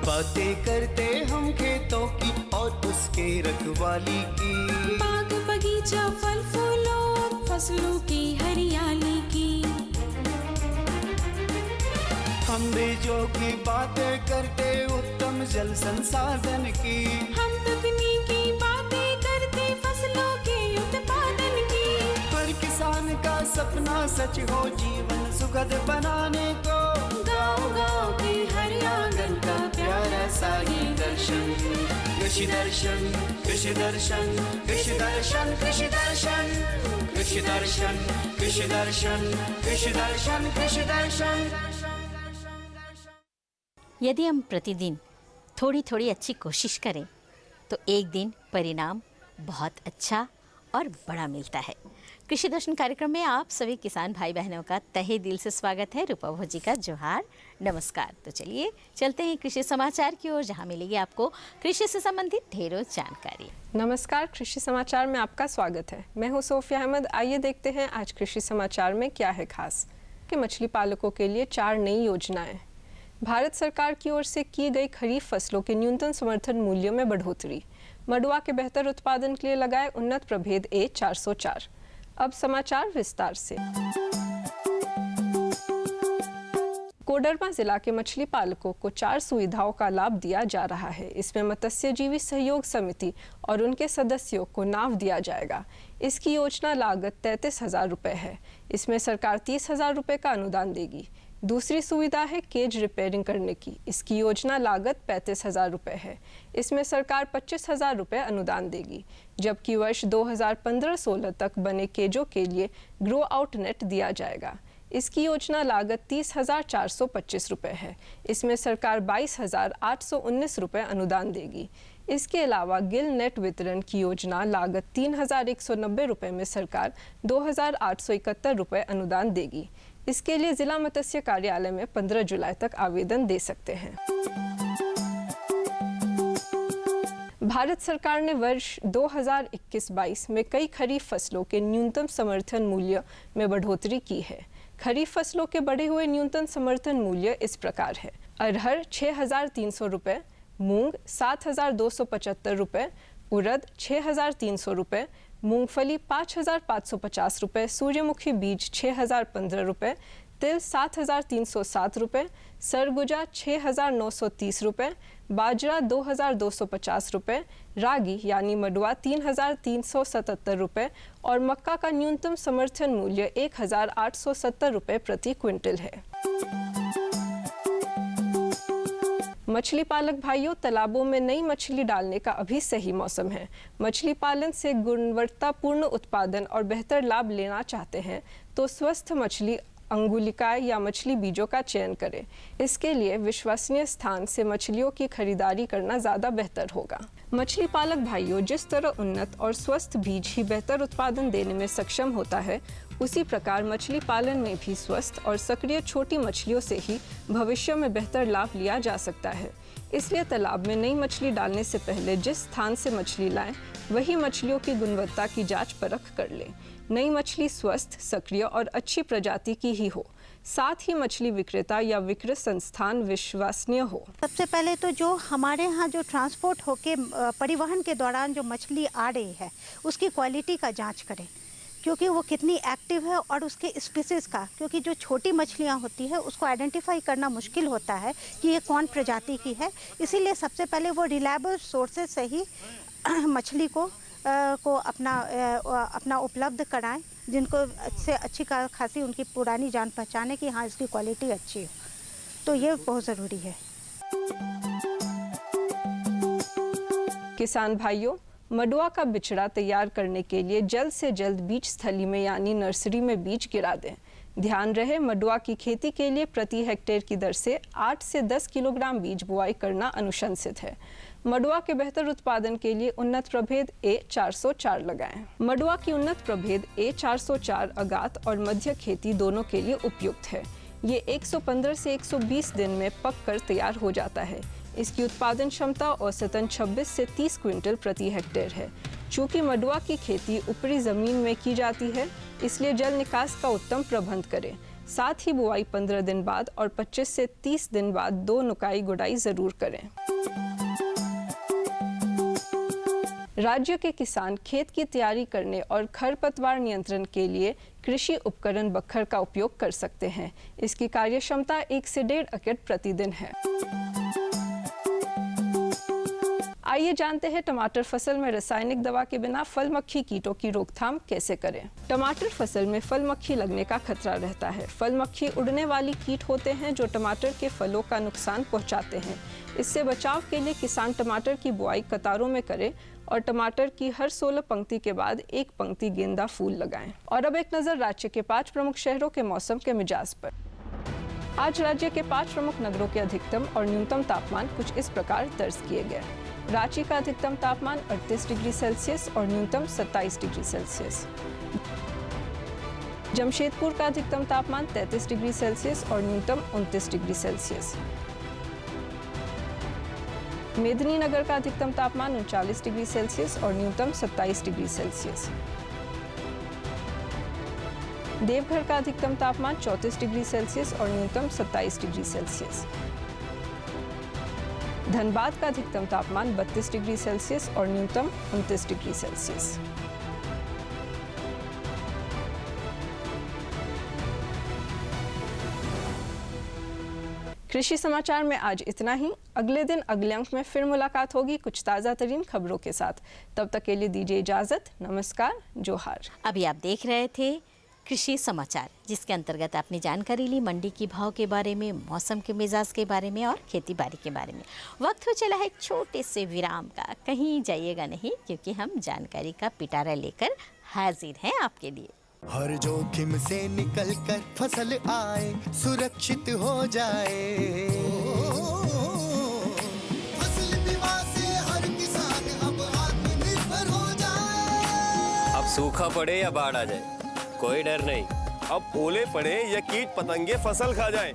बातें करते हम खेतों की और उसके रखवाली की, बाग बगीचा फल फूलों फसलों की हरियाली की। हम बीजों की बातें करते उत्तम जल संसाधन की, हम तकनीकी बातें करते फसलों के उत्पादन की। हर किसान का सपना सच हो जीवन सुखद बनाने को, गाँव-गाँव के हर आंगन का प्यारा सा ये दर्शन। कृषि दर्शन कृषि दर्शन कृषि दर्शन कृषि दर्शन कृषि दर्शन कृषि दर्शन कृषि दर्शन कृषि दर्शन। यदि हम प्रतिदिन थोड़ी थोड़ी अच्छी कोशिश करें तो एक दिन परिणाम बहुत अच्छा और बड़ा मिलता है। कृषि दर्शन कार्यक्रम में आप सभी किसान भाई बहनों का तहे दिल से स्वागत है। रूपा भोजी का जोहार, नमस्कार। तो चलिए चलते हैं कृषि समाचार की ओर, जहां मिलेगी आपको कृषि से संबंधित ढेरों जानकारी। नमस्कार, कृषि समाचार में आपका स्वागत है। मैं हूं सोफिया अहमद। आइए देखते हैं आज कृषि समाचार में क्या है खास। कि मछली पालकों के लिए 4 नई योजनाएं। भारत सरकार की ओर से की गई खरीफ फसलों के न्यूनतम समर्थन मूल्यों में बढ़ोतरी। मडुआ के बेहतर उत्पादन के लिए लगाए उन्नत प्रभेद A404। अब समाचार विस्तार से। कोडरमा जिला के मछली पालकों को 4 सुविधाओं का लाभ दिया जा रहा है। इसमें मत्स्यजीवी सहयोग समिति और उनके सदस्यों को नाव दिया जाएगा। इसकी योजना लागत 33,000 रुपये है। इसमें सरकार 30,000 रुपये का अनुदान देगी। दूसरी सुविधा है केज रिपेयरिंग करने की। इसकी योजना लागत 35,000 रुपये है। इसमें सरकार 25,000 रुपये अनुदान देगी, जबकि वर्ष 2015-16 तक बने केजों के लिए ग्रो आउट नेट दिया जाएगा। इसकी योजना लागत 30,425 रुपये है। इसमें सरकार 22,819 रुपये अनुदान देगी। इसके अलावा गिल नेट वितरण की योजना लागत 3,190 रुपये में सरकार 2,871 रुपये अनुदान देगी। इसके लिए जिला मत्स्य कार्यालय में 15 जुलाई तक आवेदन दे सकते हैं। भारत सरकार ने वर्ष 2021-22 में कई खरीफ फसलों के न्यूनतम समर्थन मूल्य में बढ़ोतरी की है। खरीफ फसलों के बढ़े हुए न्यूनतम समर्थन मूल्य इस प्रकार है। अरहर 6,300 रुपये, मूंग 7,275 रुपये, उड़द 6,300 रुपये, मूंगफली 5,550 रुपये, सूर्यमुखी बीज 6,015 रुपये, तिल 7,307 रुपये, सरगुजा 6,930 रुपये, बाजरा 2,250 रुपये, रागी यानी मडुआ 3,377 रुपये और मक्का का न्यूनतम समर्थन मूल्य 1,870 रुपये प्रति क्विंटल है। मछली पालक भाइयों, तालाबों में नई मछली डालने का अभी सही मौसम है। मछली पालन से गुणवत्तापूर्ण उत्पादन और बेहतर लाभ लेना चाहते हैं तो स्वस्थ मछली अंगुलिकाय या मछली बीजों का चयन करें। इसके लिए विश्वसनीय स्थान से मछलियों की खरीदारी करना ज़्यादा बेहतर होगा। मछली पालक भाइयों, जिस तरह उन्नत और स्वस्थ बीज ही बेहतर उत्पादन देने में सक्षम होता है, उसी प्रकार मछली पालन में भी स्वस्थ और सक्रिय छोटी मछलियों से ही भविष्य में बेहतर लाभ लिया जा सकता है। इसलिए तालाब में नई मछली डालने से पहले जिस स्थान से मछली लाएं, वही मछलियों की गुणवत्ता की जांच परख कर लें। नई मछली स्वस्थ, सक्रिय और अच्छी प्रजाति की ही हो। साथ ही मछली विक्रेता या विक्रय संस्थान विश्वसनीय हो। सबसे पहले तो जो हमारे यहाँ जो ट्रांसपोर्ट होके परिवहन के दौरान जो मछली आ रही है, उसकी क्वालिटी का जांच करें, क्योंकि वो कितनी एक्टिव है और उसके स्पीसीज का, क्योंकि जो छोटी मछलियाँ होती है उसको आइडेंटिफाई करना मुश्किल होता है कि ये कौन प्रजाति की है। इसीलिए सबसे पहले वो रिलायबल सोर्सेज से ही मछली को अपना उपलब्ध कराएं, जिनको से अच्छी खासी उनकी पुरानी जान पहचान है कि हाँ इसकी क्वालिटी अच्छी है। तो ये बहुत ज़रूरी है। किसान भाइयों, मडुआ का बिचड़ा तैयार करने के लिए जल्द से जल्द बीज स्थली में यानी नर्सरी में बीज गिरा दें। ध्यान रहे, मडुआ की खेती के लिए प्रति हेक्टेयर की दर से 8 से 10 किलोग्राम बीज बुआई करना अनुशंसित है। मडुआ के बेहतर उत्पादन के लिए उन्नत प्रभेद A404 लगाएं। मडुआ की उन्नत प्रभेद A404 अगात और मध्य खेती दोनों के लिए उपयुक्त है। ये 115 से 120 दिन में पक कर तैयार हो जाता है। इसकी उत्पादन क्षमता औसतन 26 से 30 क्विंटल प्रति हेक्टेयर है। चूँकि मडुआ की खेती ऊपरी ज़मीन में की जाती है, इसलिए जल निकास का उत्तम प्रबंध करें। साथ ही बुआई 15 दिन बाद और 25 से 30 दिन बाद 2 नुकाई गुड़ाई ज़रूर करें। राज्य के किसान खेत की तैयारी करने और खरपतवार नियंत्रण के लिए कृषि उपकरण बखर का उपयोग कर सकते हैं। इसकी कार्यक्षमता 1 से 1.5 एकड़ प्रतिदिन है। आइए जानते हैं टमाटर फसल में रासायनिक दवा के बिना फल मक्खी कीटों की रोकथाम कैसे करें। टमाटर फसल में फल मक्खी लगने का खतरा रहता है। फल मक्खी उड़ने वाली कीट होते हैं जो टमाटर के फलों का नुकसान पहुंचाते हैं। इससे बचाव के लिए किसान टमाटर की बुआई कतारों में करें और टमाटर की हर 16 पंक्ति के बाद 1 पंक्ति गेंदा फूल लगाएं। और अब एक नज़र राज्य के 5 प्रमुख शहरों के मौसम के मिजाज पर। आज राज्य के 5 प्रमुख नगरों के अधिकतम और न्यूनतम तापमान कुछ इस प्रकार दर्ज किए गए। रांची का अधिकतम तापमान 38 डिग्री सेल्सियस और न्यूनतम 27 डिग्री सेल्सियस। जमशेदपुर का अधिकतम तापमान 33 डिग्री सेल्सियस और न्यूनतम 29 डिग्री सेल्सियस। मेदिनीनगर का अधिकतम तापमान 39 डिग्री सेल्सियस और न्यूनतम 27 डिग्री सेल्सियस। देवघर का अधिकतम तापमान 34 डिग्री सेल्सियस और न्यूनतम 27 डिग्री सेल्सियस। धनबाद का अधिकतम तापमान 32 डिग्री सेल्सियस और न्यूनतम 29 डिग्री सेल्सियस। कृषि समाचार में आज इतना ही। अगले दिन अगले अंक में फिर मुलाकात होगी कुछ ताज़ा तरीन खबरों के साथ। तब तक के लिए दीजिए इजाज़त। नमस्कार, जोहार। अभी आप देख रहे थे कृषि समाचार, जिसके अंतर्गत आपने जानकारी ली मंडी की भाव के बारे में, मौसम के मिजाज के बारे में और खेती बाड़ी के बारे में। वक्त हो चला है एक छोटे से विराम का। कहीं जाइएगा नहीं, क्योंकि हम जानकारी का पिटारा लेकर हाजिर हैं आपके लिए। हर जोखिम से निकल कर फसल आए, सुरक्षित हो जाए। फसल बीमा से हर किसान अब आत्मनिर्भर हो जाए। अब सूखा पड़े या बाढ़ आ जाए, कोई डर नहीं। अब ओले पड़े या कीट पतंगे फसल खा जाए,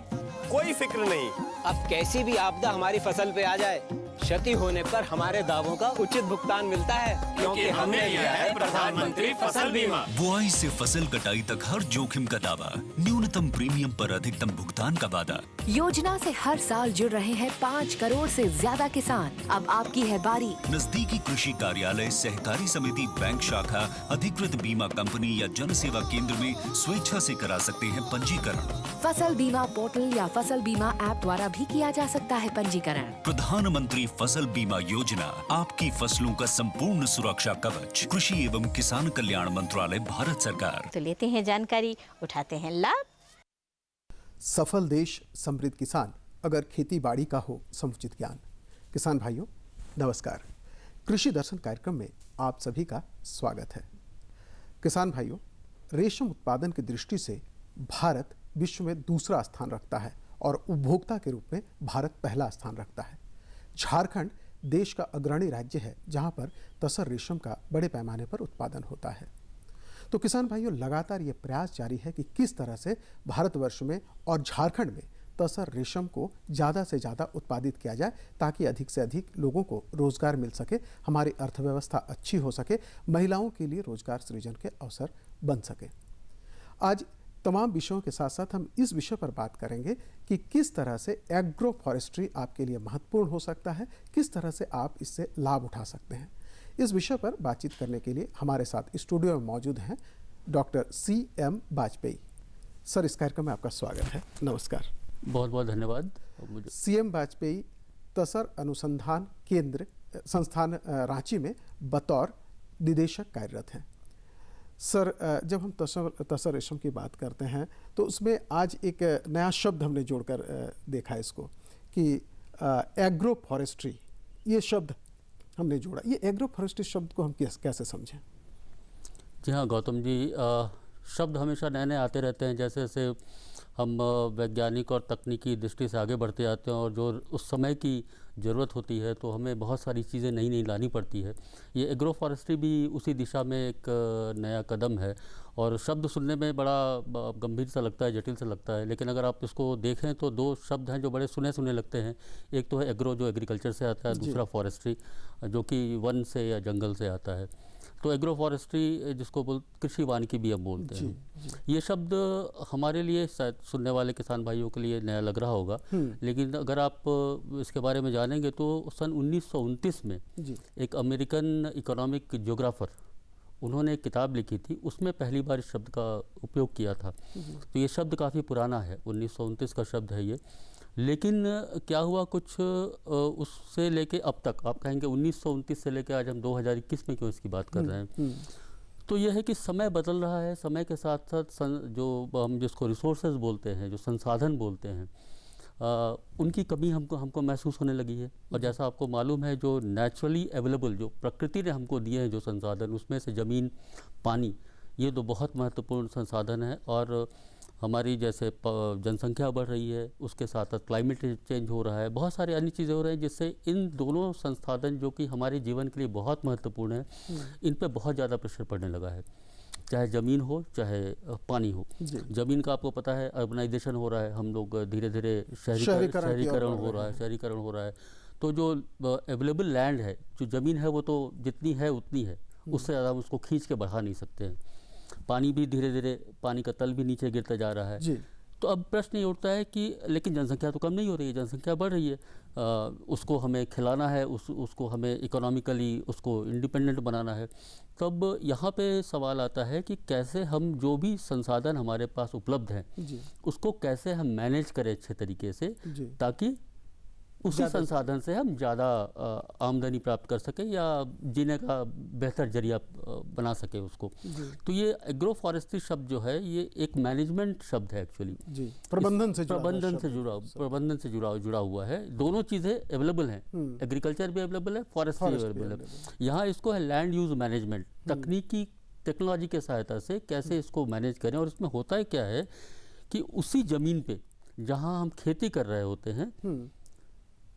कोई फिक्र नहीं। अब कैसी भी आपदा हमारी फसल पे आ जाए, क्षति होने पर हमारे दावों का उचित भुगतान मिलता है, क्योंकि हमने लिया है प्रधानमंत्री फसल बीमा। बुआई से फसल कटाई तक हर जोखिम का दावा, न्यूनतम प्रीमियम पर अधिकतम भुगतान का वादा। योजना से हर साल जुड़ रहे हैं 5 करोड़ से ज्यादा किसान। अब आपकी है बारी। नजदीकी कृषि कार्यालय, सहकारी समिति, बैंक शाखा, अधिकृत बीमा कंपनी या जन सेवा केंद्र में स्वेच्छा से करा सकते हैं पंजीकरण। फसल बीमा पोर्टल या फसल बीमा ऐप द्वारा भी किया जा सकता है पंजीकरण। प्रधानमंत्री फसल बीमा योजना, आपकी फसलों का संपूर्ण सुरक्षा कवच। कृषि एवं किसान कल्याण मंत्रालय, भारत सरकार। तो लेते हैं जानकारी, उठाते हैं लाभ। सफल देश, समृद्ध किसान, अगर खेती बाड़ी का हो समुचित ज्ञान। किसान भाइयों नमस्कार। कृषि दर्शन कार्यक्रम में आप सभी का स्वागत है। किसान भाइयों, रेशम उत्पादन की दृष्टि से भारत विश्व में दूसरा स्थान रखता है और उपभोक्ता के रूप में भारत पहला स्थान रखता है। झारखंड देश का अग्रणी राज्य है जहां पर तसर रेशम का बड़े पैमाने पर उत्पादन होता है। तो किसान भाइयों, लगातार ये प्रयास जारी है कि किस तरह से भारतवर्ष में और झारखंड में तसर रेशम को ज़्यादा से ज़्यादा उत्पादित किया जाए, ताकि अधिक से अधिक लोगों को रोज़गार मिल सके, हमारी अर्थव्यवस्था अच्छी हो सके, महिलाओं के लिए रोज़गार सृजन के अवसर बन सके। आज तमाम विषयों के साथ साथ हम इस विषय पर बात करेंगे कि किस तरह से एग्रो फॉरेस्ट्री आपके लिए महत्वपूर्ण हो सकता है, किस तरह से आप इससे लाभ उठा सकते हैं। इस विषय पर बातचीत करने के लिए हमारे साथ स्टूडियो में मौजूद हैं डॉक्टर CM वाजपेयी। सर, इस कार्यक्रम में आपका स्वागत है। नमस्कार। बहुत बहुत धन्यवाद। CM वाजपेयी तसर अनुसंधान केंद्र संस्थान रांची में बतौर निदेशक कार्यरत हैं। सर, जब हम तसर रेशम की बात करते हैं तो उसमें आज एक नया शब्द हमने जोड़कर देखा इसको कि एग्रो फॉरेस्ट्री, ये शब्द हमने जोड़ा। ये एग्रो फॉरेस्ट्री शब्द को हम कैसे समझें? जी हाँ गौतम जी, शब्द हमेशा नए नए आते रहते हैं। जैसे जैसे हम वैज्ञानिक और तकनीकी दृष्टि से आगे बढ़ते जाते हैं और जो उस समय की ज़रूरत होती है तो हमें बहुत सारी चीज़ें नई नई लानी पड़ती है। ये एग्रो फॉरेस्ट्री भी उसी दिशा में एक नया कदम है और शब्द सुनने में बड़ा गंभीर सा लगता है, जटिल सा लगता है, लेकिन अगर आप इसको देखें तो 2 शब्द हैं जो बड़े सुने सुने लगते हैं। एक तो है एग्रो जो एग्रीकल्चर से आता है, दूसरा फॉरेस्ट्री जो कि वन से या जंगल से आता है। तो एग्रो फॉरेस्ट्री जिसको कृषि वानिकी भी हम बोलते हैं, ये शब्द हमारे लिए शायद सुनने वाले किसान भाइयों के लिए नया लग रहा होगा, लेकिन अगर आप इसके बारे में जानेंगे तो सन 1929 में एक अमेरिकन इकोनॉमिक ज्योग्राफर, उन्होंने एक किताब लिखी थी, उसमें पहली बार इस शब्द का उपयोग किया था। तो ये शब्द काफ़ी पुराना है, 1929 का शब्द है ये। लेकिन क्या हुआ, कुछ उससे लेके अब तक, आप कहेंगे 1929 से लेके आज हम 2021 में क्यों इसकी बात कर रहे हैं, तो यह है कि समय बदल रहा है। समय के साथ साथ जो हम जिसको रिसोर्सेज बोलते हैं, जो संसाधन बोलते हैं, उनकी कमी हमको महसूस होने लगी है। और जैसा आपको मालूम है, जो नेचुरली अवेलेबल, जो प्रकृति ने हमको दिए हैं जो संसाधन, उसमें से ज़मीन, पानी, ये तो बहुत महत्वपूर्ण संसाधन है। और हमारी जैसे जनसंख्या बढ़ रही है, उसके साथ साथ क्लाइमेट चेंज हो रहा है, बहुत सारी अन्य चीज़ें हो रही हैं, जिससे इन दोनों संसाधन जो कि हमारे जीवन के लिए बहुत महत्वपूर्ण है, इन पे बहुत ज़्यादा प्रेशर पड़ने लगा है। चाहे ज़मीन हो, चाहे पानी हो। ज़मीन का आपको पता है, अर्बनाइजेशन हो रहा है, हम लोग धीरे धीरे शहरीकरण हो रहा है। तो जो अवेलेबल लैंड है, जो ज़मीन है, वो तो जितनी है उतनी है, उससे ज़्यादा हम उसको खींच के बढ़ा नहीं सकते हैं। पानी भी धीरे धीरे, पानी का तल भी नीचे गिरता जा रहा है। तो अब प्रश्न ये उठता है कि लेकिन जनसंख्या तो कम नहीं हो रही है, जनसंख्या बढ़ रही है, उसको हमें खिलाना है, उसको हमें इकोनॉमिकली उसको इंडिपेंडेंट बनाना है। तब यहाँ पे सवाल आता है कि कैसे हम जो भी संसाधन हमारे पास उपलब्ध हैं, उसको कैसे हम मैनेज करें अच्छे तरीके से, ताकि उसी संसाधन से हम ज़्यादा आमदनी प्राप्त कर सकें या जीने का बेहतर जरिया बना सकें उसको। तो ये एग्रो फॉरेस्ट्री शब्द जो है, ये एक मैनेजमेंट शब्द है एक्चुअली, प्रबंधन से जुड़ा हुआ है। दोनों चीज़ें अवेलेबल हैं, एग्रीकल्चर भी अवेलेबल है, फॉरेस्ट्री भी अवेलेबल है। यहाँ इसको है लैंड यूज मैनेजमेंट, टेक्नोलॉजी के सहायता से कैसे इसको मैनेज करें। और इसमें होता है क्या है कि उसी ज़मीन पे जहाँ हम खेती कर रहे होते हैं,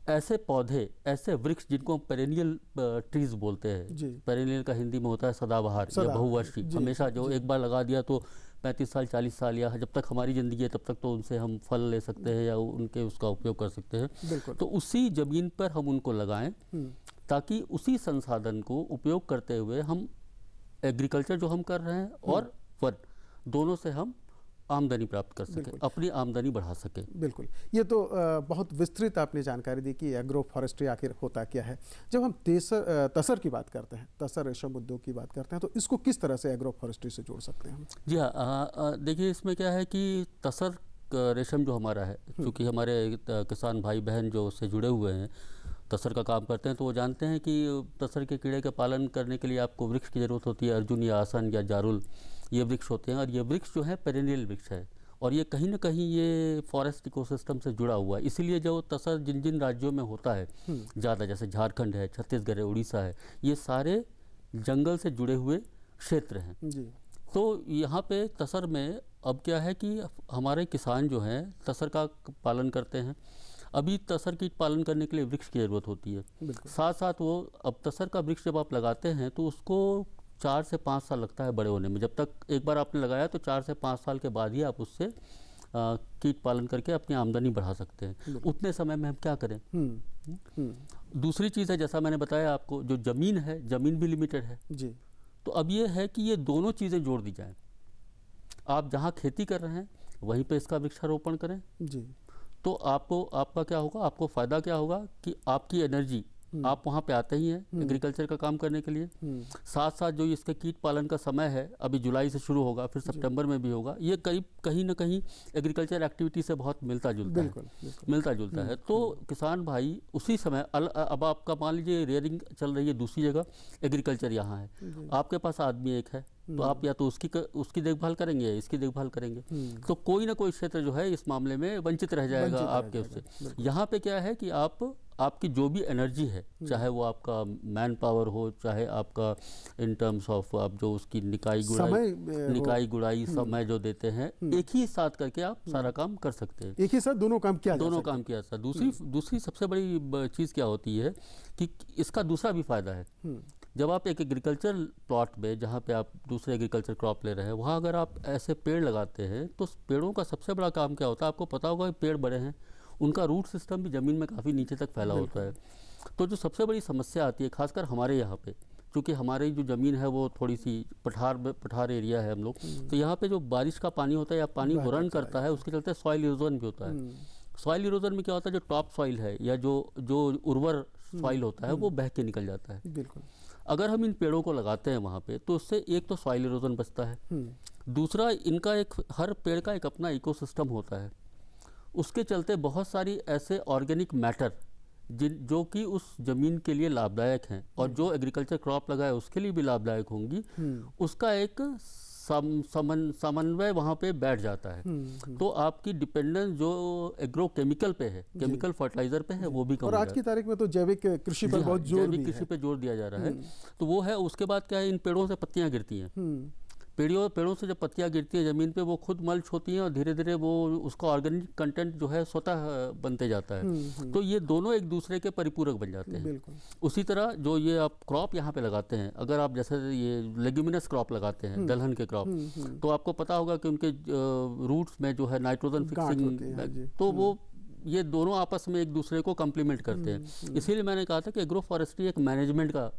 ऐसे पौधे, ऐसे वृक्ष जिनको हम पेरेनियल ट्रीज बोलते हैं, पेरेनियल का हिंदी में होता है सदाबहार या बहुवर्षी, हमेशा जो एक बार लगा दिया तो 35 साल 40 साल या जब तक हमारी ज़िंदगी है तब तक तो उनसे हम फल ले सकते हैं या उनके उसका उपयोग कर सकते हैं। तो उसी ज़मीन पर हम उनको लगाएं, ताकि उसी संसाधन को उपयोग करते हुए हम एग्रीकल्चर जो हम कर रहे हैं और वन दोनों से हम आमदनी प्राप्त कर सकें, अपनी आमदनी बढ़ा सकें। बिल्कुल, ये तो बहुत विस्तृत आपने जानकारी दी कि एग्रो फॉरेस्ट्री आखिर होता क्या है। जब हम तसर की बात करते हैं, तसर रेशम उद्योग की बात करते हैं, तो इसको किस तरह से एग्रो फॉरेस्ट्री से जोड़ सकते हैं हम? जी हाँ, देखिए इसमें क्या है कि तसर रेशम जो हमारा है, क्योंकि हमारे किसान भाई बहन जो उससे जुड़े हुए हैं, तसर का काम करते हैं, तो वो जानते हैं कि तसर के कीड़े का पालन करने के लिए आपको वृक्ष की ज़रूरत होती है। अर्जुन या आसन या जारुल, ये वृक्ष होते हैं, और ये वृक्ष जो है पेरेनियल वृक्ष है, और ये कहीं ना कहीं ये फॉरेस्ट इकोसिस्टम से जुड़ा हुआ है। इसीलिए जो तसर जिन जिन राज्यों में होता है ज़्यादा, जैसे झारखंड है, छत्तीसगढ़ है, उड़ीसा है, ये सारे जंगल से जुड़े हुए क्षेत्र हैं। तो यहाँ पे तसर में अब क्या है कि हमारे किसान जो हैं तसर का पालन करते हैं। अभी तसर की पालन करने के लिए वृक्ष की ज़रूरत होती है, साथ साथ वो अब तसर का वृक्ष जब आप लगाते हैं तो उसको 4 से 5 साल लगता है बड़े होने में। जब तक एक बार आपने लगाया तो 4 से 5 साल के बाद ही आप उससे कीट पालन करके अपनी आमदनी बढ़ा सकते हैं। उतने समय में हम क्या करें? दूसरी चीज़ है, जैसा मैंने बताया आपको, जो ज़मीन है, ज़मीन भी लिमिटेड है जी। तो अब ये है कि ये दोनों चीज़ें जोड़ दी जाएं। आप जहाँ खेती कर रहे हैं वहीं पे इसका वृक्षारोपण करें जी। तो आपका क्या होगा, आपको फ़ायदा क्या होगा कि आपकी एनर्जी, आप वहाँ पे आते ही हैं एग्रीकल्चर का काम करने के लिए। साथ साथ जो इसके कीट पालन का समय है, अभी जुलाई से शुरू होगा, फिर सितंबर में भी होगा, ये करीब कहीं ना कहीं एग्रीकल्चर एक्टिविटी से बहुत मिलता जुलता है। तो किसान भाई उसी समय, अब आपका मान लीजिए रेयरिंग चल रही है दूसरी जगह, एग्रीकल्चर यहाँ है, आपके पास आदमी एक है, तो आप या तो उसकी देखभाल करेंगे या इसकी देखभाल करेंगे, तो कोई ना कोई क्षेत्र जो है इस मामले में वंचित रह जाएगा आपके उससे। यहाँ पे क्या है कि आपकी जो भी एनर्जी है, चाहे वो आपका मैन पावर हो, चाहे आपका इन टर्म्स ऑफ आप जो उसकी निकाई गुड़ाई समय जो देते हैं, एक ही साथ करके आप सारा काम कर सकते हैं। एक ही साथ दोनों काम किया जाता है। दूसरी सबसे बड़ी चीज़ क्या होती है कि इसका दूसरा भी फायदा है। जब आप एक एग्रीकल्चर प्लॉट में, जहाँ पे आप दूसरे एग्रीकल्चर क्रॉप ले रहे हैं, वहाँ अगर आप ऐसे पेड़ लगाते हैं तो पेड़ों का सबसे बड़ा काम क्या होता है, आपको पता होगा कि पेड़ बड़े हैं, उनका रूट सिस्टम भी ज़मीन में काफ़ी नीचे तक फैला होता है। तो जो सबसे बड़ी समस्या आती है, खासकर हमारे यहाँ पे, क्योंकि हमारी जो ज़मीन है वो थोड़ी सी पठार एरिया है हम लोग, तो यहाँ पे जो बारिश का पानी होता है या पानी रन करता है, उसके चलते सॉइल इरोजन भी होता है। सॉइल इरोजन में क्या होता है, जो टॉप सॉइल है या जो उर्वर सॉइल होता है वो बह के निकल जाता है। बिल्कुल। अगर हम इन पेड़ों को लगाते हैं वहाँ पे, तो उससे एक तो सॉइल इरोजन बचता है, दूसरा इनका हर पेड़ का एक अपना इकोसिस्टम होता है। उसके चलते बहुत सारी ऐसे ऑर्गेनिक मैटर जो कि उस ज़मीन के लिए लाभदायक हैं और जो एग्रीकल्चर क्रॉप लगाए उसके लिए भी लाभदायक होंगी, उसका एक समन्वय वहाँ पे बैठ जाता है। तो आपकी डिपेंडेंस जो एग्रो केमिकल पे है, केमिकल फर्टिलाइजर पे है, वो भी कम और आज की तारीख में तो जैविक कृषि पर बहुत जोर जैविक कृषि पे जोर दिया जा रहा है। तो वो है। उसके बाद क्या है, इन पेड़ों से पत्तियाँ गिरती हैं। पेड़ों से जब पत्तियाँ गिरती हैं ज़मीन पे, वो खुद मल्च होती हैं और धीरे धीरे वो उसका ऑर्गेनिक कंटेंट जो है स्वतः बनते जाता है। तो ये दोनों एक दूसरे के परिपूरक बन जाते हैं। उसी तरह जो ये आप क्रॉप यहाँ पे लगाते हैं, अगर आप जैसे ये लेग्यूमिनस क्रॉप लगाते हैं, दलहन के क्रॉप, तो आपको पता होगा कि उनके रूट्स में जो है नाइट्रोजन फिक्सिंग, तो वो ये दोनों आपस में एक दूसरे को कम्प्लीमेंट करते हैं। इसीलिए मैंने कहा था कि एग्रो फॉरेस्ट्री एक मैनेजमेंट का,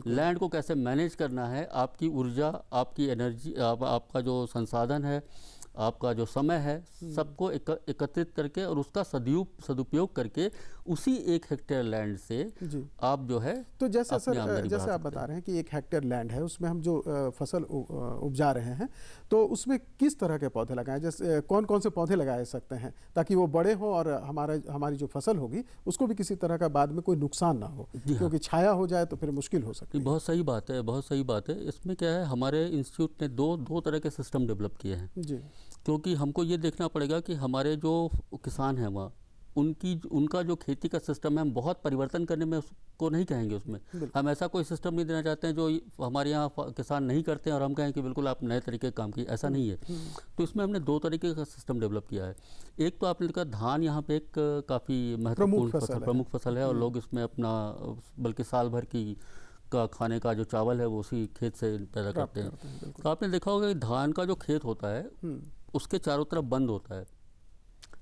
लैंड को कैसे मैनेज करना है, आपकी ऊर्जा, आपकी एनर्जी, आपका जो संसाधन है, आपका जो समय है, सबको एकत्रित करके और उसका सदुपयोग करके उसी 1 हेक्टेयर लैंड से आप जो है तो जैसे आप बता रहे हैं कि 1 हेक्टेयर लैंड है, उसमें हम जो फसल उपजा रहे हैं, तो उसमें किस तरह के पौधे लगाएं, जैसे कौन कौन से पौधे लगाए सकते हैं ताकि वो बड़े हों और हमारी जो फसल होगी उसको भी किसी तरह का बाद में कोई नुकसान ना हो, क्योंकि छाया हो जाए तो फिर मुश्किल हो सकती है। बहुत सही बात है, बहुत सही बात है। इसमें क्या है, हमारे इंस्टीट्यूट ने दो तरह के सिस्टम डेवलप किए हैं जी, क्योंकि हमको ये देखना पड़ेगा कि हमारे जो किसान हैं वहाँ उनका जो खेती का सिस्टम है, हम बहुत परिवर्तन करने में उसको नहीं कहेंगे। उसमें हम ऐसा कोई सिस्टम नहीं देना चाहते हैं जो हमारे यहाँ किसान नहीं करते हैं और हम कहें कि बिल्कुल आप नए तरीके का काम कीजिए, ऐसा नहीं है। तो इसमें हमने 2 तरीके का सिस्टम डेवलप किया है। एक तो आपने देखा, धान यहाँ पे एक काफ़ी महत्वपूर्ण प्रमुख फसल है और लोग इसमें अपना बल्कि साल भर का खाने का जो चावल है वो उसी खेत से पैदा करते हैं। तो आपने देखा होगा कि धान का जो खेत होता है उसके चारों तरफ बंद होता है।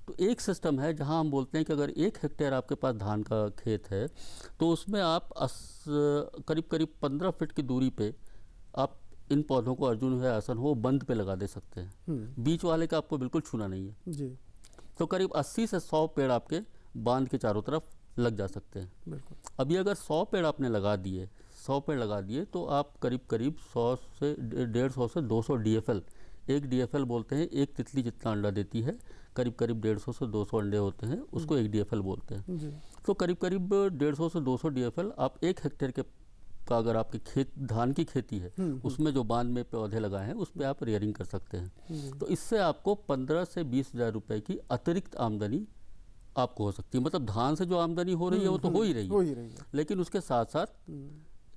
तो एक सिस्टम है जहां हम बोलते हैं कि अगर 1 हेक्टेयर आपके पास धान का खेत है तो उसमें आप करीब 15 फीट की दूरी पे आप इन पौधों को, अर्जुन है, आसन हो, बंद पे लगा दे सकते हैं। बीच वाले का आपको बिल्कुल छूना नहीं है जी। तो करीब 80 से 100 पेड़ आपके बांध के चारों तरफ लग जा सकते हैं। अभी अगर 100 पेड़ आपने लगा दिए तो आप करीब 100 से 150 से 200 DFL, एक DFL बोलते हैं, एक तितली जितना अंडा देती है, करीब 150 से 200 अंडे होते हैं, उसको एक DFL बोलते हैं। तो करीब 150 से 200 DFL आप 1 हेक्टेयर का अगर आपकी धान की खेती है उसमें जो बांध में पौधे लगाए हैं उस पर आप रेयरिंग कर सकते हैं। तो इससे आपको 15 से 20 हज़ार रुपये की अतिरिक्त आमदनी आपको हो सकती है। मतलब धान से जो आमदनी हो रही है वो तो हो ही रही है, लेकिन उसके साथ साथ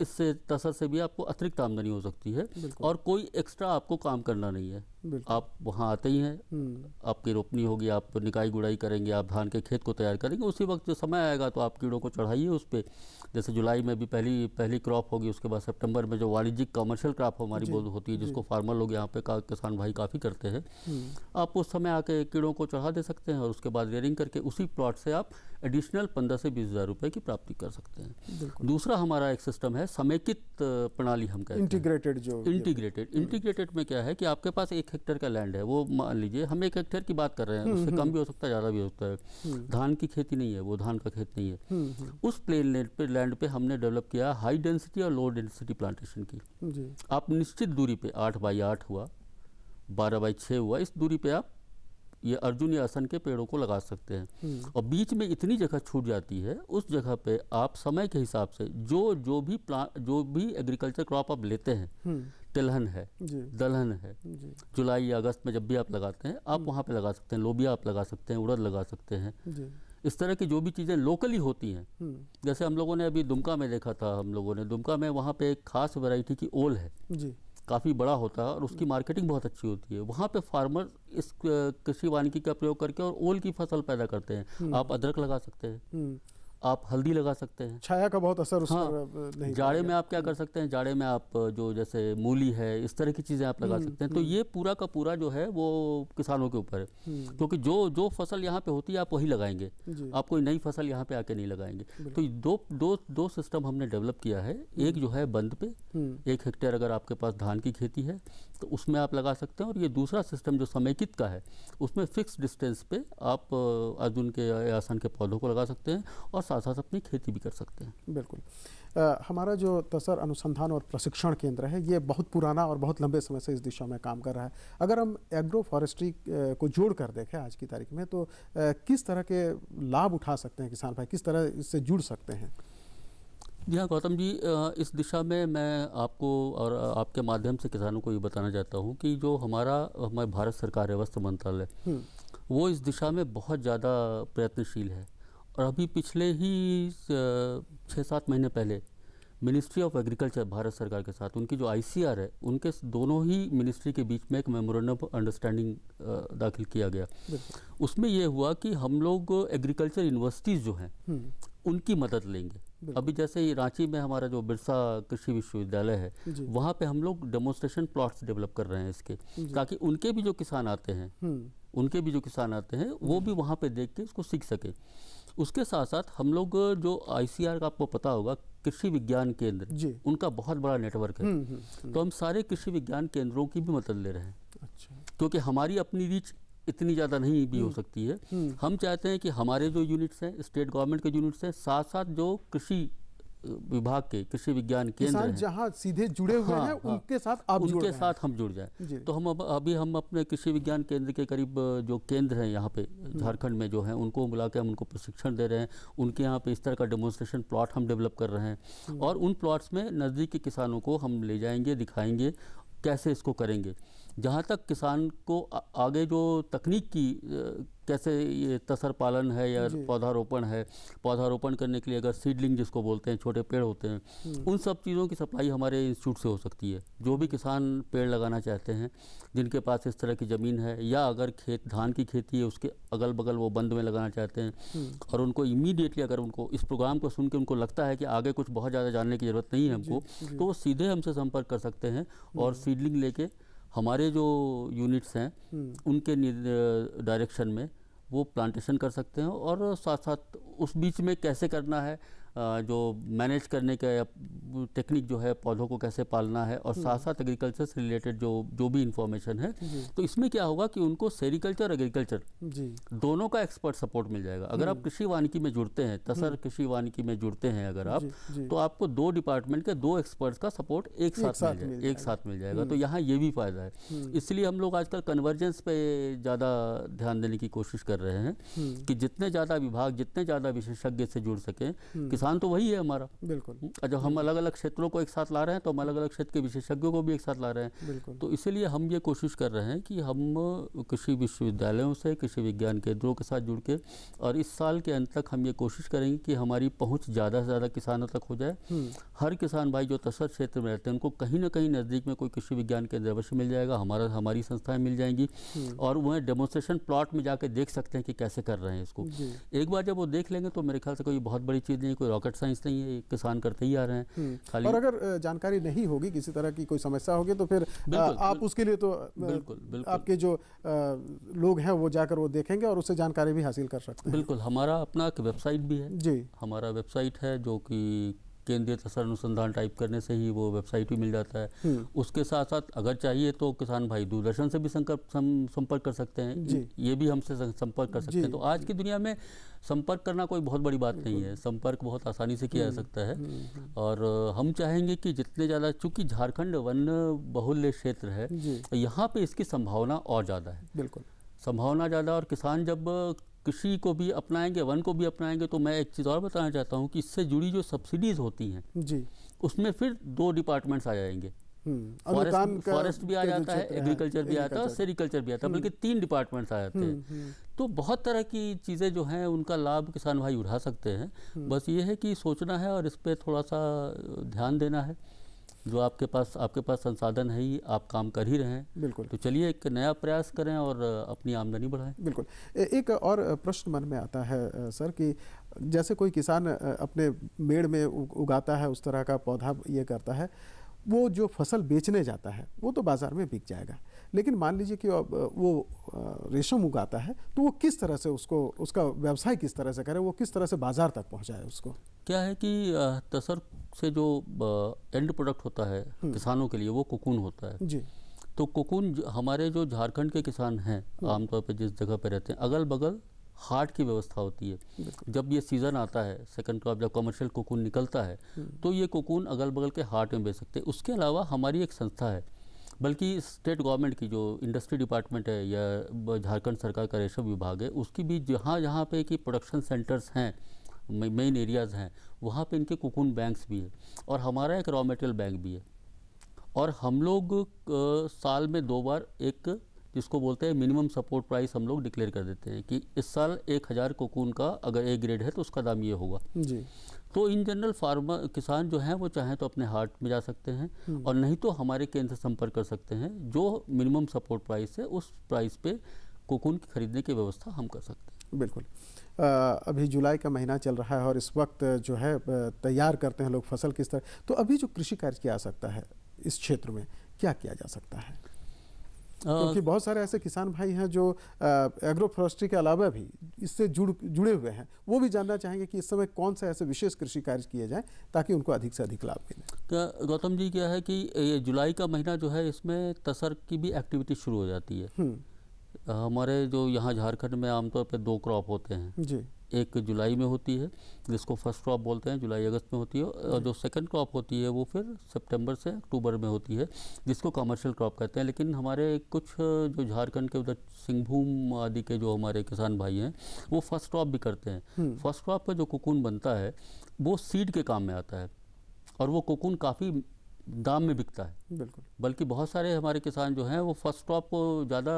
इससे तसर से भी आपको अतिरिक्त आमदनी हो सकती है और कोई एक्स्ट्रा आपको काम करना नहीं है। आप वहाँ आते ही हैं, आपकी रोपनी होगी, आप निकाई गुड़ाई करेंगे, आप धान के खेत को तैयार करेंगे, उसी वक्त जो समय आएगा तो आप कीड़ों को चढ़ाइए उस पर। जैसे जुलाई में भी पहली क्रॉप होगी, उसके बाद सितंबर में जो वाणिज्यिक कमर्शियल क्रॉप हमारी होती है, जिसको फार्मर लोग यहाँ पे किसान भाई काफ़ी करते हैं, आप उस समय आके कीड़ों को चढ़ा दे सकते हैं और उसके बाद रेयरिंग करके उसी प्लॉट से आप एडिशनल 15 से 20 हज़ार रुपये की प्राप्ति कर सकते हैं। दूसरा हमारा एक सिस्टम है समेकित प्रणाली, हम कहते हैं इंटीग्रेटेड में क्या है कि आपके पास 1 हेक्टेयर का लैंड है, वो मान लीजिए हम 1 हेक्टेयर की बात कर रहे हैं, उससे कम भी हो सकता है, ज़्यादा भी हो सकता है। धान की खेती नहीं है, वो धान का खेत नहीं है। उस प्लेन लैंड पे हमने डेवलप किया हाई डेंसिटी और लो डेंसिटी प्लांटेशन की। आप निश्चित दूरी पे 8x8 हुआ, 12x6 हुआ, इस दूरी पे आप ये अर्जुन या असन के पेड़ों को लगा सकते हैं। और बीच में इतनी जगह छूट जाती है, उस जगह पे आप समय के हिसाब से जो भी एग्रीकल्चर क्रॉप आप लेते हैं, तिलहन है, दलहन है, जुलाई या अगस्त में जब भी आप लगाते हैं आप वहाँ पे लगा सकते हैं। लोबिया आप लगा सकते हैं, उड़द लगा सकते हैं। इस तरह की जो भी चीज़ें लोकली होती हैं, जैसे हम लोगों ने अभी दुमका में देखा था, दुमका में वहाँ पे एक खास वैरायटी की ओल है, काफ़ी बड़ा होता है और उसकी मार्केटिंग बहुत अच्छी होती है। वहाँ पे फार्मर इस कृषि वानिकी का प्रयोग करके और ओल की फसल पैदा करते हैं। आप अदरक लगा सकते हैं, आप हल्दी लगा सकते हैं। छाया का बहुत असर उस हाँ, पर नहीं जाड़े पड़ेगा। में आप क्या कर सकते हैं, जाड़े में आप जो जैसे मूली है इस तरह की चीज़ें आप लगा सकते हैं। तो ये पूरा का पूरा जो है वो किसानों के ऊपर है, क्योंकि जो जो फसल यहाँ पे होती है आप वही लगाएंगे, आप कोई नई फसल यहाँ पे आके नहीं लगाएंगे। तो दो सिस्टम हमने डेवलप किया है। एक जो है बंद पे 1 हेक्टेयर अगर आपके पास धान की खेती है तो उसमें आप लगा सकते हैं, और ये दूसरा सिस्टम जो समेकित का है उसमें फिक्स डिस्टेंस पे आप अर्जुन के या आसन के पौधों को लगा सकते हैं और साथ साथ अपनी खेती भी कर सकते हैं। बिल्कुल। हमारा जो तसर अनुसंधान और प्रशिक्षण केंद्र है ये बहुत पुराना और बहुत लंबे समय से इस दिशा में काम कर रहा है। अगर हम एग्रो फॉरेस्ट्री को जोड़ कर देखें आज की तारीख में तो किस तरह के लाभ उठा सकते हैं किसान भाई, किस तरह इससे जुड़ सकते हैं? जी हाँ गौतम जी, इस दिशा में मैं आपको और आपके माध्यम से किसानों को ये बताना चाहता हूँ कि जो हमारे भारत सरकार है, वस्त्र मंत्रालय, वो इस दिशा में बहुत ज़्यादा प्रयत्नशील है। और अभी पिछले ही 6-7 महीने पहले मिनिस्ट्री ऑफ एग्रीकल्चर भारत सरकार के साथ उनकी जो ICR है, उनके दोनों ही मिनिस्ट्री के बीच में एक मेमोरेंडम ऑफ अंडरस्टैंडिंग दाखिल किया गया। उसमें यह हुआ कि हम लोग एग्रीकल्चर यूनिवर्सिटीज़ जो हैं उनकी मदद लेंगे। अभी जैसे रांची में हमारा जो बिरसा कृषि विश्वविद्यालय है, वहाँ पे हम लोग डेमोन्स्ट्रेशन प्लॉट्स डेवलप कर रहे हैं इसके, ताकि उनके भी जो किसान आते हैं वो भी वहाँ पे देख के इसको सीख सके। उसके साथ साथ हम लोग जो ICR का आपको पता होगा कृषि विज्ञान केंद्र, उनका बहुत बड़ा नेटवर्क है। तो हम सारे कृषि विज्ञान केंद्रों की भी मदद ले रहे हैं। क्योंकि हमारी अपनी रीच इतनी ज़्यादा नहीं भी हो सकती है। हम चाहते हैं कि हमारे जो यूनिट्स हैं, स्टेट गवर्नमेंट के यूनिट्स हैं, साथ साथ जो कृषि विभाग के कृषि विज्ञान केंद्र हैं, जहाँ सीधे जुड़े हुए हैं उनके साथ आप जुड़ उनके साथ हम जुड़ जाएं। तो हम अभी हम अपने कृषि विज्ञान केंद्र के करीब जो केंद्र हैं यहाँ पे झारखंड में जो हैं उनको बुला के हम उनको प्रशिक्षण दे रहे हैं। उनके यहाँ पे इस तरह का डेमोन्स्ट्रेशन प्लॉट हम डेवलप कर रहे हैं, और उन प्लॉट्स में नज़दीक के किसानों को हम ले जाएंगे, दिखाएंगे कैसे इसको करेंगे। जहाँ तक किसान को आगे जो तकनीक की कैसे ये तसर पालन है या पौधारोपण है, पौधारोपण करने के लिए अगर सीडलिंग जिसको बोलते हैं, छोटे पेड़ होते हैं, उन सब चीज़ों की सप्लाई हमारे इंस्टीट्यूट से हो सकती है। जो भी किसान पेड़ लगाना चाहते हैं, जिनके पास इस तरह की ज़मीन है, या अगर धान की खेती है उसके अगल बगल वो बंद में लगाना चाहते हैं, और उनको इमीडिएटली अगर उनको इस प्रोग्राम को सुन के उनको लगता है कि आगे कुछ बहुत ज़्यादा जानने की ज़रूरत नहीं है हमको, तो वो सीधे हमसे संपर्क कर सकते हैं और सीडलिंग लेके हमारे जो यूनिट्स हैं उनके डायरेक्शन में वो प्लांटेशन कर सकते हैं। और साथ साथ उस बीच में कैसे करना है, जो मैनेज करने का टेक्निक जो है, पौधों को कैसे पालना है, और साथ साथ एग्रीकल्चर से रिलेटेड जो भी इंफॉर्मेशन है, तो इसमें क्या होगा कि उनको सेरिकल्चर एग्रीकल्चर दोनों का एक्सपर्ट सपोर्ट मिल जाएगा। अगर आप कृषि वानिकी में जुड़ते हैं, तसर कृषि वानिकी में जुड़ते हैं अगर आप, तो आपको 2 डिपार्टमेंट के 2 एक्सपर्ट्स का सपोर्ट एक साथ मिल जाएगा। तो यहाँ ये भी फायदा है। इसलिए हम लोग आजकल कन्वर्जेंस पे ज़्यादा ध्यान देने की कोशिश कर रहे हैं कि जितने ज़्यादा विभाग, जितने ज़्यादा विशेषज्ञ से जुड़ सकें। किसान तो वही है हमारा। बिल्कुल। जब हम अलग अलग क्षेत्रों को एक साथ ला रहे हैं तो हम अलग अलग क्षेत्र के विशेषज्ञों को भी एक साथ ला रहे हैं। तो इसीलिए हम ये कोशिश कर रहे हैं कि हम कृषि विश्वविद्यालयों से, कृषि विज्ञान केंद्रों के साथ जुड़ के, और इस साल के अंत तक हम ये कोशिश करेंगे कि हमारी पहुँच ज़्यादा से ज़्यादा किसानों तक हो जाए। हर किसान भाई जो तसर क्षेत्र में रहते हैं उनको कहीं ना कहीं नज़दीक में कोई कृषि विज्ञान केंद्र अवश्य मिल जाएगा, हमारी संस्थाएँ मिल जाएंगी, और वह डेमोन्स्ट्रेशन प्लॉट में जाके देख सकते हैं कि कैसे कर रहे हैं इसको। एक बार जब वो देख लेंगे तो मेरे ख्याल से कोई बहुत बड़ी चीज़ नहीं, कोई रॉकेट साइंस नहीं है, किसान करते ही आ रहे हैं खाली। और अगर जानकारी नहीं होगी, किसी तरह की कोई समस्या होगी, तो फिर आप उसके लिए तो बिल्कुल आपके जो लोग हैं वो जाकर वो देखेंगे और उससे जानकारी भी हासिल कर सकते हैं। बिल्कुल, हमारा अपना एक वेबसाइट भी है जी, हमारा वेबसाइट है जो कि केंद्रीय तसर अनुसंधान टाइप करने से ही वो वेबसाइट भी मिल जाता है। उसके साथ साथ अगर चाहिए तो किसान भाई दूरदर्शन से भी संपर्क कर सकते हैं, ये भी हमसे संपर्क कर सकते हैं। तो आज की दुनिया में संपर्क करना कोई बहुत बड़ी बात नहीं है, संपर्क बहुत आसानी से किया जा सकता है। और हम चाहेंगे कि जितने ज़्यादा, चूँकि झारखंड वन बहुल्य क्षेत्र है, यहाँ पे इसकी संभावना और ज़्यादा है। बिल्कुल, संभावना ज़्यादा। और किसान जब कृषि को भी अपनाएंगे, वन को भी अपनाएंगे, तो मैं एक चीज़ और बताना चाहता हूँ कि इससे जुड़ी जो सब्सिडीज़ होती हैं जी, उसमें फिर 2 डिपार्टमेंट्स आ जाएंगे। फॉरेस्ट भी आ जाता है, एग्रीकल्चर भी आता है, और सेरिकल्चर भी आता है, बल्कि 3 डिपार्टमेंट्स आ जाते हैं। तो बहुत तरह की चीज़ें जो हैं उनका लाभ किसान भाई उठा सकते हैं। बस ये है कि सोचना है और इस पर थोड़ा सा ध्यान देना है। जो आपके पास संसाधन है ही, आप काम कर ही रहे हैं। बिल्कुल। तो चलिए एक नया प्रयास करें और अपनी आमदनी बढ़ाएं। बिल्कुल। एक और प्रश्न मन में आता है सर कि जैसे कोई किसान अपने मेड़ में उगाता है, उस तरह का पौधा ये करता है, वो जो फसल बेचने जाता है वो तो बाज़ार में बिक जाएगा, लेकिन मान लीजिए कि वो रेशम उगाता है तो वो किस तरह से उसका व्यवसाय किस तरह से करे, वो किस तरह से बाज़ार तक पहुंचाए उसको। क्या है कि तसर से जो एंड प्रोडक्ट होता है किसानों के लिए वो कोकून होता है जी। तो कोकून हमारे जो झारखंड के किसान हैं आमतौर पे जिस जगह पे रहते हैं, अगल बगल हाट की व्यवस्था होती है। जब ये सीज़न आता है सेकंड क्रॉप, जब कमर्शियल कोकून निकलता है तो ये कोकून अगल बगल के हाट में बेच सकते हैं। उसके अलावा हमारी एक संस्था है, बल्कि स्टेट गवर्नमेंट की जो इंडस्ट्री डिपार्टमेंट है या झारखंड सरकार का रेशम विभाग है, उसकी भी जहाँ जहाँ पे कि प्रोडक्शन सेंटर्स हैं, मेन एरियाज़ हैं, वहाँ पे इनके कोकून बैंक्स भी है और हमारा एक रॉ मटेरियल बैंक भी है। और हम लोग साल में 2 बार एक जिसको बोलते हैं मिनिमम सपोर्ट प्राइस हम लोग डिक्लेयर कर देते हैं कि इस साल 1000 कोकून का अगर ए ग्रेड है तो उसका दाम ये होगा जी। तो इन जनरल फार्मर किसान जो हैं वो चाहें तो अपने हाट में जा सकते हैं और नहीं तो हमारे केंद्र से संपर्क कर सकते हैं। जो मिनिमम सपोर्ट प्राइस है उस प्राइस पे कोकून खरीदने की व्यवस्था हम कर सकते हैं। बिल्कुल। अभी जुलाई का महीना चल रहा है और इस वक्त जो है तैयार करते हैं लोग फसल किस तरह, तो अभी जो कृषि कार्य किया जा सकता है इस क्षेत्र में क्या किया जा सकता है? क्योंकि बहुत सारे ऐसे किसान भाई हैं जो एग्रो फॉरेस्ट्री के अलावा भी इससे जुड़े हुए हैं, वो भी जानना चाहेंगे कि इस समय कौन से ऐसे विशेष कृषि कार्य किए जाएं ताकि उनको अधिक से अधिक लाभ मिले। गौतम जी, क्या है कि ये जुलाई का महीना जो है इसमें तसर की भी एक्टिविटी शुरू हो जाती है। हमारे जो यहाँ झारखंड में आमतौर पर 2 क्रॉप होते हैं जी। एक जुलाई में होती है जिसको फर्स्ट क्रॉप बोलते हैं, जुलाई अगस्त में होती है, और जो सेकंड क्रॉप होती है वो फिर सितंबर से अक्टूबर में होती है जिसको कमर्शियल क्रॉप कहते हैं। लेकिन हमारे कुछ जो झारखंड के उधर सिंहभूम आदि के जो हमारे किसान भाई हैं वो फर्स्ट क्रॉप भी करते हैं। फर्स्ट क्रॉप पर जो कोकून बनता है वो सीड के काम में आता है और वो कोकून काफ़ी दाम में बिकता है। बिल्कुल। बल्कि बहुत सारे हमारे किसान जो हैं वो फर्स्ट क्रॉप को ज़्यादा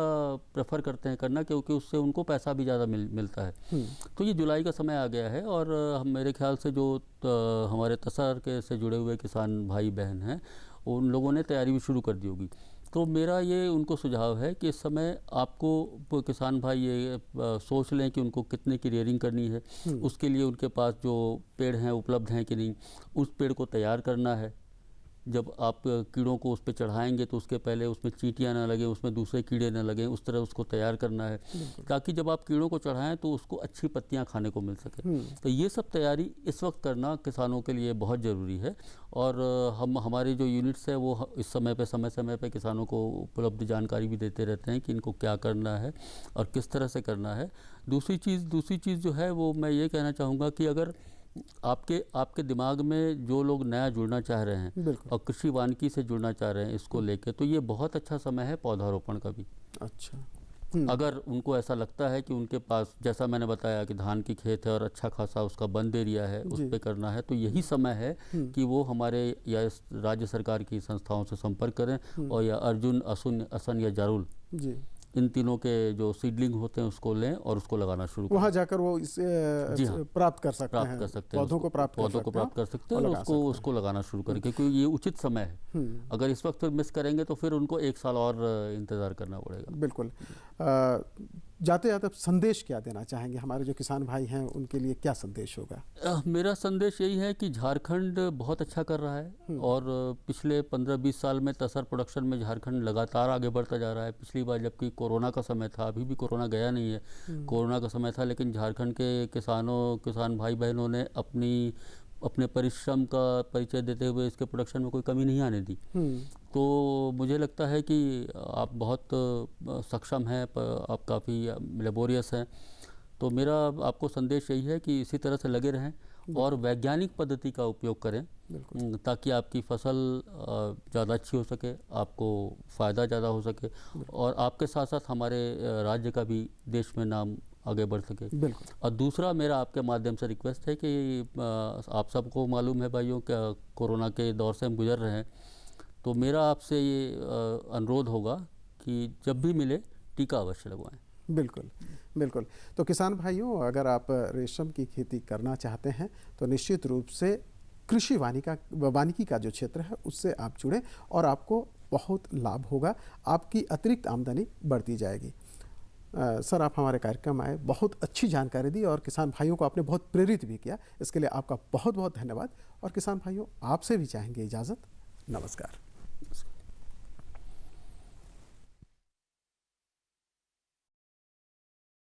प्रेफर करते हैं करना, क्योंकि उससे उनको पैसा भी ज़्यादा मिलता है। तो ये जुलाई का समय आ गया है और हम मेरे ख्याल से जो हमारे तसर के से जुड़े हुए किसान भाई बहन हैं उन लोगों ने तैयारी भी शुरू कर दी होगी। तो मेरा ये उनको सुझाव है कि इस समय आपको किसान भाई ये सोच लें कि उनको कितने की रेयरिंग करनी है, उसके लिए उनके पास जो पेड़ हैं उपलब्ध हैं कि नहीं, उस पेड़ को तैयार करना है। जब आप कीड़ों को उस पर चढ़ाएंगे तो उसके पहले उसमें चींटियाँ ना लगें, उसमें दूसरे कीड़े ना लगें, उस तरह उसको तैयार करना है ताकि जब आप कीड़ों को चढ़ाएं तो उसको अच्छी पत्तियां खाने को मिल सके। तो ये सब तैयारी इस वक्त करना किसानों के लिए बहुत ज़रूरी है और हमारे जो यूनिट्स है वो इस समय पे किसानों को उपलब्ध जानकारी भी देते रहते हैं कि इनको क्या करना है और किस तरह से करना है। दूसरी चीज़ जो है वो मैं ये कहना चाहूँगा कि अगर आपके दिमाग में जो लोग नया जुड़ना चाह रहे हैं और कृषि वानिकी से जुड़ना चाह रहे हैं इसको लेके, तो ये बहुत अच्छा समय है पौधारोपण का भी। अच्छा। अगर उनको ऐसा लगता है कि उनके पास, जैसा मैंने बताया कि धान की खेत है और अच्छा खासा उसका बंद एरिया है, उस पर करना है, तो यही समय है कि वो हमारे या राज्य सरकार की संस्थाओं से संपर्क करें और या अर्जुन, असन या जारुल इन तीनों के जो सीडलिंग होते हैं उसको लें और उसको लगाना शुरू करें। वहाँ जाकर वो इसे प्राप्त कर सकते हैं, पौधों को प्राप्त कर सकते हैं और उसको लगाना शुरू करें, क्योंकि ये उचित समय है। अगर इस वक्त मिस करेंगे तो फिर उनको 1 साल और इंतज़ार करना पड़ेगा। बिल्कुल। जाते जाते संदेश क्या देना चाहेंगे हमारे जो किसान भाई हैं, उनके लिए क्या संदेश होगा? मेरा संदेश यही है कि झारखंड बहुत अच्छा कर रहा है और पिछले 15-20 साल में तसर प्रोडक्शन में झारखंड लगातार आगे बढ़ता जा रहा है। पिछली बार जबकि कोरोना का समय था, अभी भी कोरोना गया नहीं है, कोरोना का समय था, लेकिन झारखंड के किसान भाई बहनों ने अपने परिश्रम का परिचय देते हुए इसके प्रोडक्शन में कोई कमी नहीं आने दी। तो मुझे लगता है कि आप बहुत सक्षम हैं, आप काफ़ी लेबोरियस हैं। तो मेरा आपको संदेश यही है कि इसी तरह से लगे रहें और वैज्ञानिक पद्धति का उपयोग करें ताकि आपकी फसल ज़्यादा अच्छी हो सके, आपको फ़ायदा ज़्यादा हो सके और आपके साथ साथ हमारे राज्य का भी देश में नाम आगे बढ़ सके। और दूसरा मेरा आपके माध्यम से रिक्वेस्ट है कि आप सबको मालूम है भाइयों कि कोरोना के दौर से हम गुजर रहे हैं, तो मेरा आपसे ये अनुरोध होगा कि जब भी मिले टीका अवश्य लगवाएं। बिल्कुल। तो किसान भाइयों, अगर आप रेशम की खेती करना चाहते हैं तो निश्चित रूप से कृषि वानिकी का जो क्षेत्र है उससे आप जुड़ें और आपको बहुत लाभ होगा, आपकी अतिरिक्त आमदनी बढ़ती जाएगी। सर, आप हमारे कार्यक्रम आए, बहुत अच्छी जानकारी दी और किसान भाइयों को आपने बहुत प्रेरित भी किया। इसके लिए आपका बहुत बहुत धन्यवाद। और किसान भाइयों, आपसे भी चाहेंगे इजाज़त। नमस्कार।